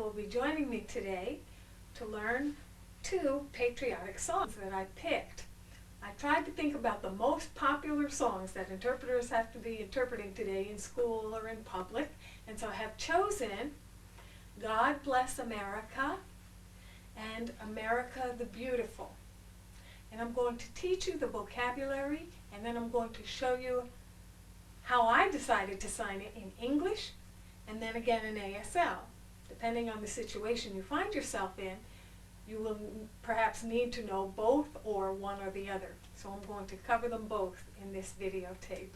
will be joining me today to learn 2 patriotic songs that I picked. I tried to think about the most popular songs that interpreters have to be interpreting today in school or in public, and so I have chosen God Bless America and America the Beautiful. And I'm going to teach you the vocabulary, and then I'm going to show you how I decided to sign it in English and then again in ASL. Depending on the situation you find yourself in, you will perhaps need to know both or one or the other. So I'm going to cover them both in this videotape.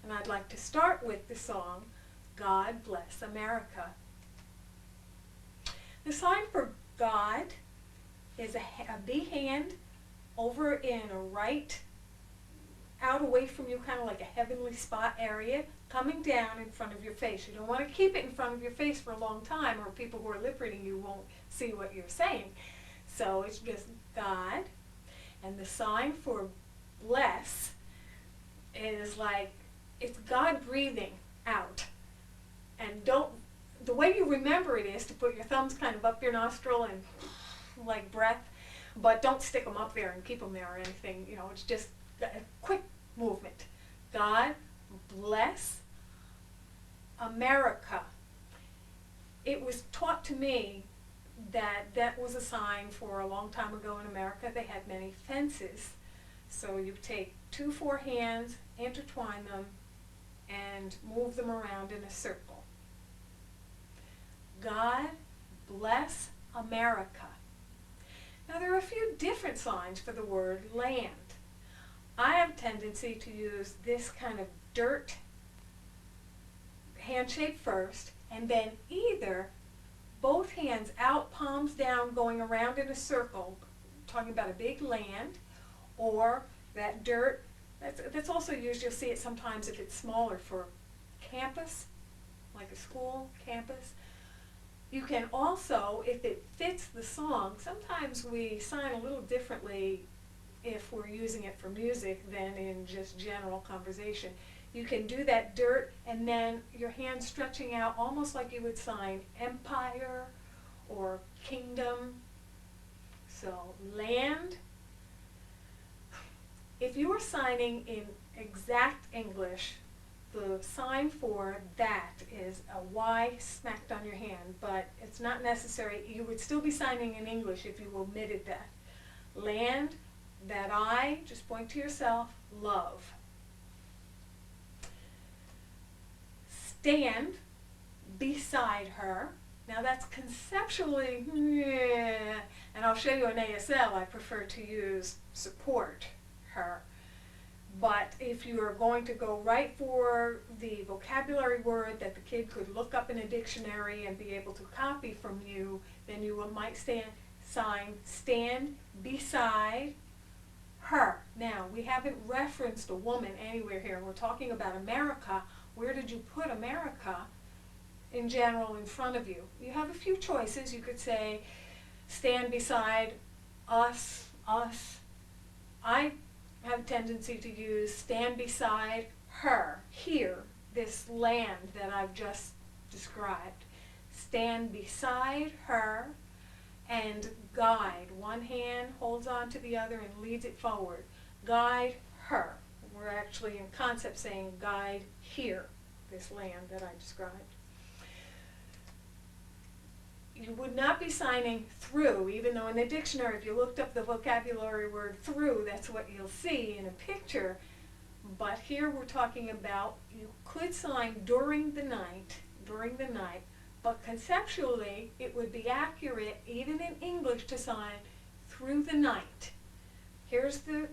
And I'd like to start with the song, God Bless America. The sign for God is a B hand over in a right, out away from you, kind of like a heavenly spot area, coming down in front of your face. You don't want to keep it in front of your face for a long time, or people who are lip reading you won't see what you're saying. So it's just God, and the sign for bless is like, it's God breathing out. And the way you remember it is to put your thumbs kind of up your nostril and like breath, but don't stick them up there and keep them there or anything. You know, it's just a quick movement. God bless America. It was taught to me that that was a sign for a long time ago in America. They had many fences. So you take 2 forehands, intertwine them, and move them around in a circle. God bless America. Now there are a few different signs for the word land. I have a tendency to use this kind of dirt handshake first, and then either both hands out, palms down, going around in a circle, talking about a big land, or that dirt. That's also used, you'll see it sometimes if it's smaller for campus, like a school campus. You can also, if it fits the song, sometimes we sign a little differently if we're using it for music than in just general conversation. You can do that dirt and then your hand stretching out almost like you would sign empire or kingdom. So land. If you were signing in exact English, the sign for that is a Y smacked on your hand, but it's not necessary. You would still be signing in English if you omitted that. Land, that I, just point to yourself, love. Stand beside her. Now that's conceptually, and I'll show you in ASL, I prefer to use support her. But if you are going to go right for the vocabulary word that the kid could look up in a dictionary and be able to copy from you, then you might sign stand beside her. Now, we haven't referenced a woman anywhere here. We're talking about America. Where did you put America in general in front of you? You have a few choices. You could say stand beside us, us. I have a tendency to use stand beside her, here, this land that I've just described. Stand beside her and guide. One hand holds on to the other and leads it forward. Guide her. We're actually in concept saying guide here, this land that I described. You would not be signing through, even though in the dictionary, if you looked up the vocabulary word through, that's what you'll see in a picture. But here we're talking about, you could sign during the night, but conceptually it would be accurate, even in English, to sign through the night. Here's the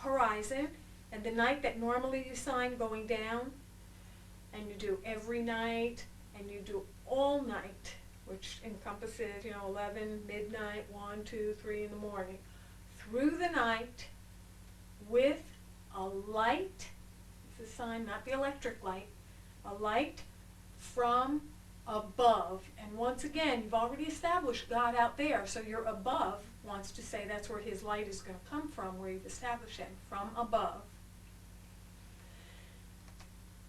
horizon, and the night that normally you sign going down, and you do every night, and you do all night, which encompasses, 11, midnight, 1, 2, 3 in the morning. Through the night with a light, it's a sign, not the electric light, a light from above. And once again, you've already established God out there, so your above wants to say that's where his light is going to come from, where you've established him, from above.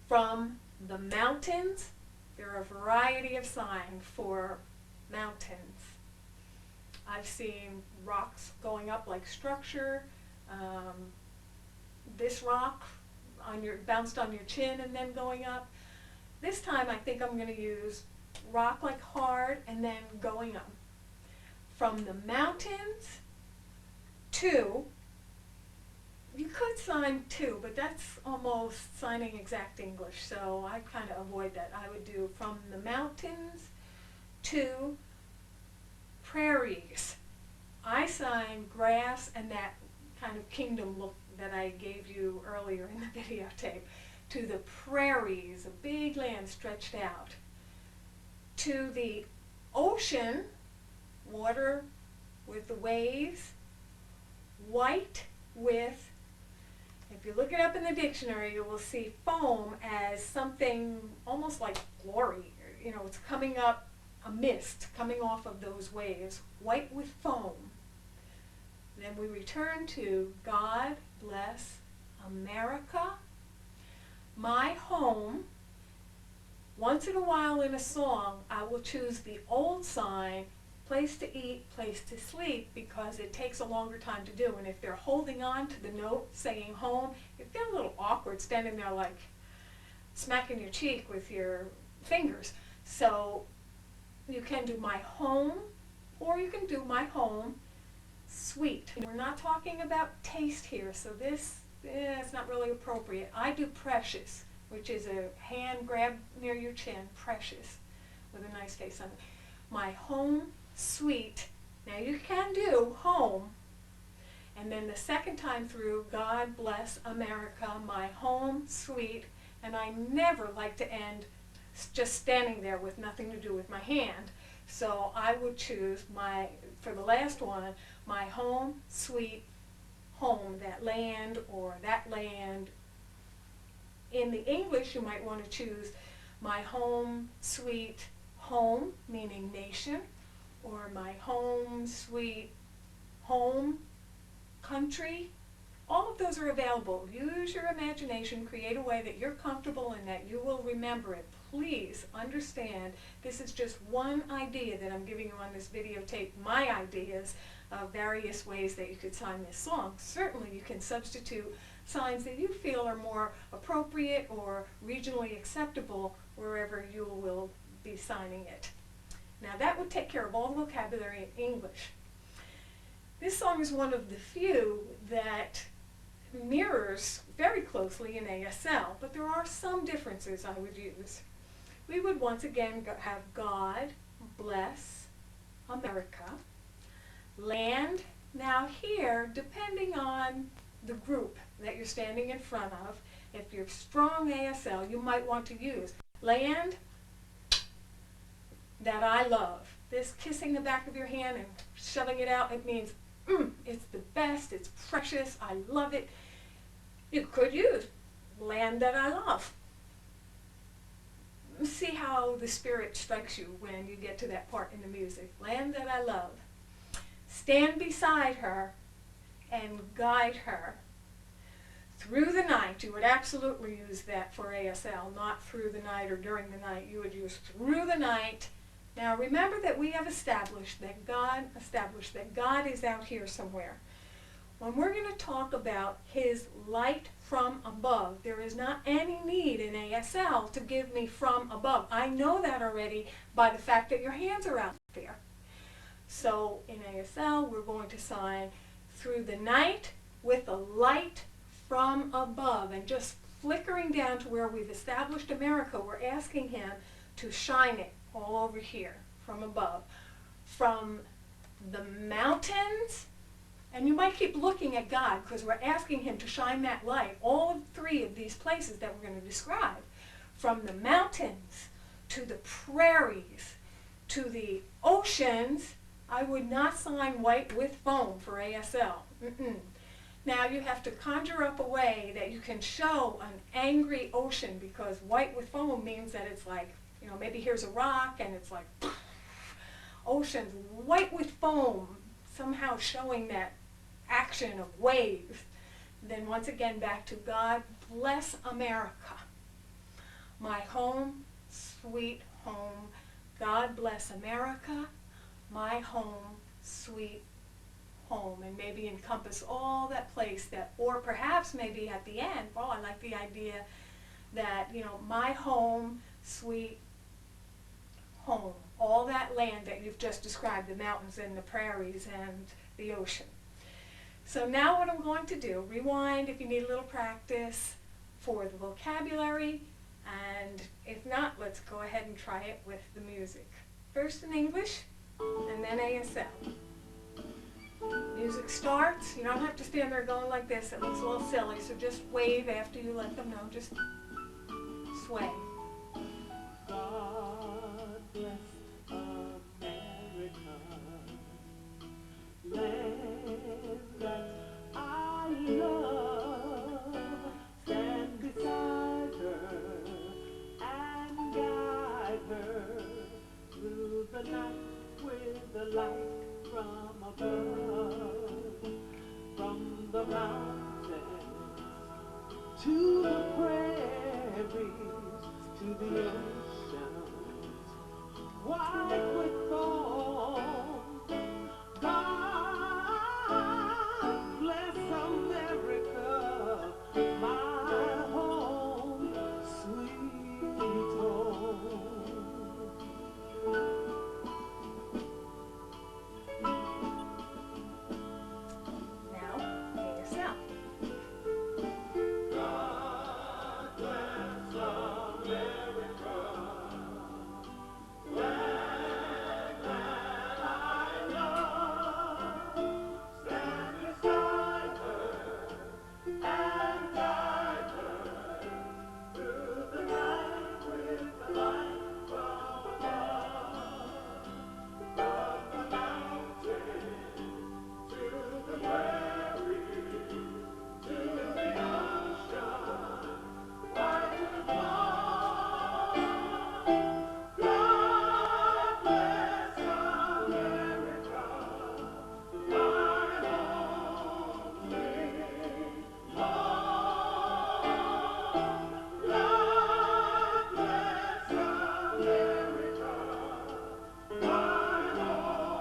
From the mountains, there are a variety of signs for mountains. I've seen rocks going up like structure. This rock bounced on your chin and then going up. This time I think I'm going to use rock like hard and then going up. From the mountains to, you could sign to, but that's almost signing exact English, so I kind of avoid that. I would do from the mountains to prairies. I sign grass and that kind of kingdom look that I gave you earlier in the videotape. To the prairies, a big land stretched out. To the ocean, water with the waves, white with, if you look it up in the dictionary, you will see foam as something almost like glory. You know, it's coming up, a mist coming off of those waves, white with foam. Then we return to God bless America, my home. Once in a while in a song, I will choose the old sign, place to eat, place to sleep, because it takes a longer time to do. And if they're holding on to the note saying home, it feels a little awkward standing there like smacking your cheek with your fingers. So you can do my home, or you can do my home sweet. We're not talking about taste here, so this is not really appropriate. I do precious, which is a hand grab near your chin, precious, with a nice face on it. My home sweet. Now you can do home, and then the second time through, God bless America, my home sweet. And I never like to end just standing there with nothing to do with my hand. So I would choose for the last one, my home sweet home, that land or that land. In the English, you might want to choose my home sweet home, meaning nation, or my home sweet home country. All of those are available. Use your imagination, create a way that you're comfortable and that you will remember it. Please understand, this is just one idea that I'm giving you on this videotape, my ideas of various ways that you could sign this song. Certainly you can substitute signs that you feel are more appropriate or regionally acceptable wherever you will be signing it. Now that would take care of all the vocabulary in English. This song is one of the few that mirrors very closely in ASL, but there are some differences I would use. We would once again have God bless America, land. Now here, depending on the group that you're standing in front of, if you're strong ASL, you might want to use land that I love. This kissing the back of your hand and shoving it out, it means it's the best, it's precious, I love it. You could use land that I love. See how the spirit strikes you when you get to that part in the music. Land that I love. Stand beside her and guide her through the night. You would absolutely use that for ASL, not through the night or during the night. You would use through the night. Now remember that we have established that God is out here somewhere. When we're going to talk about his light from above, there is not any need in ASL to give me from above. I know that already by the fact that your hands are out there. So in ASL, we're going to sign through the night with a light from above, and just flickering down to where we've established America, we're asking him to shine it all over here from above. From the mountains, and you might keep looking at God because we're asking him to shine that light, all three of these places that we're going to describe. From the mountains to the prairies to the oceans. I would not sign white with foam for ASL. Now you have to conjure up a way that you can show an angry ocean, because white with foam means that it's like, you know, maybe here's a rock and it's like oceans. White with foam, somehow showing that action of waves. Then once again back to God bless America, my home sweet home. God bless America, my home, sweet home, and maybe encompass all that place that, or perhaps maybe at the end, oh, I like the idea that, you know, my home, sweet home, all that land that you've just described, the mountains and the prairies and the ocean. So now what I'm going to do, rewind if you need a little practice for the vocabulary, and if not, let's go ahead and try it with the music. First in English, and then ASL. Music starts. You don't have to stand there going like this. It looks a little silly, so just wave after you let them know. Just sway. God bless America, land that I love. Stand beside her and guide her through the night with the light from above, from the mountains to the prairies, to the oceans, white with thorns. God bless America, my home, sweet home. Now, ASL. God bless America, land that I love. Stand beside her and guide her through the night with the light from above. From the mountains to the prairies, to the ocean, white with dawn. God bless America, my home, sweet home. God bless America, my home,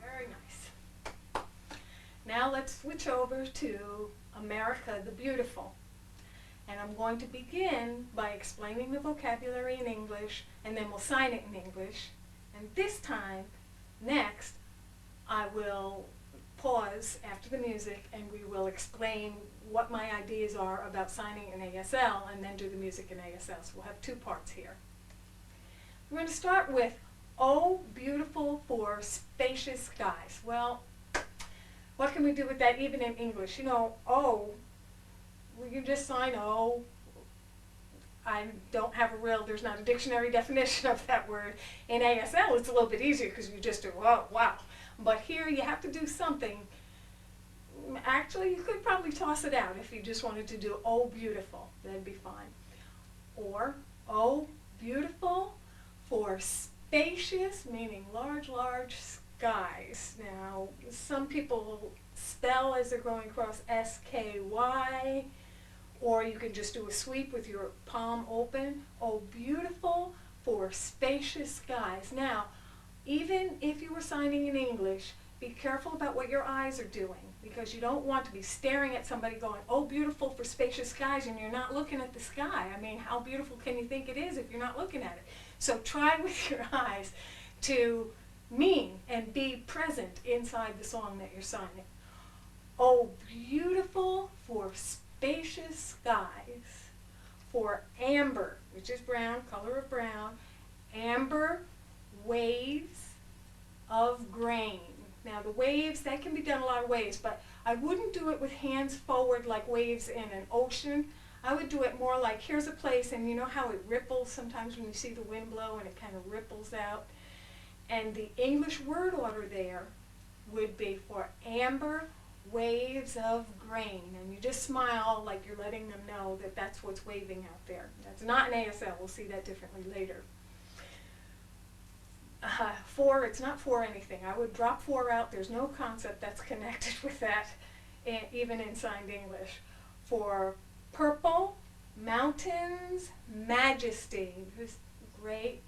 Very nice. Now let's switch over to America the Beautiful. And I'm going to begin by explaining the vocabulary in English, and then we'll sign it in English. And this time, next, I will pause after the music and we will explain what my ideas are about signing in ASL and then do the music in ASL. So we'll have two parts here. We're going to start with "Oh, beautiful" for spacious skies. Well, what can we do with that even in English? You know, "oh," we can just sign "oh." I don't have there's not a dictionary definition of that word. In ASL, it's a little bit easier because you just do, oh, wow. But here you have to do something. Actually, you could probably toss it out if you just wanted to do "oh, beautiful." That'd be fine. Or "oh, beautiful" for spacious, meaning large, large skies. Now, some people spell as they're going across S-K-Y, or you can just do a sweep with your palm open. "Oh, beautiful" for spacious skies. Now, even if you were signing in English, be careful about what your eyes are doing, because you don't want to be staring at somebody going, "Oh, beautiful" for spacious skies, and you're not looking at the sky. I mean, how beautiful can you think it is if you're not looking at it? So try with your eyes to mean and be present inside the song that you're signing. "Oh, beautiful" for spacious skies. For amber, which is brown, color of brown, amber waves of grain. Now the waves, that can be done a lot of ways, but I wouldn't do it with hands forward like waves in an ocean. I would do it more like, here's a place, and you know how it ripples sometimes when you see the wind blow and it kind of ripples out? And the English word order there would be for amber waves of grain, and you just smile like you're letting them know that that's what's waving out there. That's not an ASL. We'll see that differently later. 4, it's not for anything. I would drop 4 out. There's no concept that's connected with that, even in signed English. For purple, mountains, majesty. This great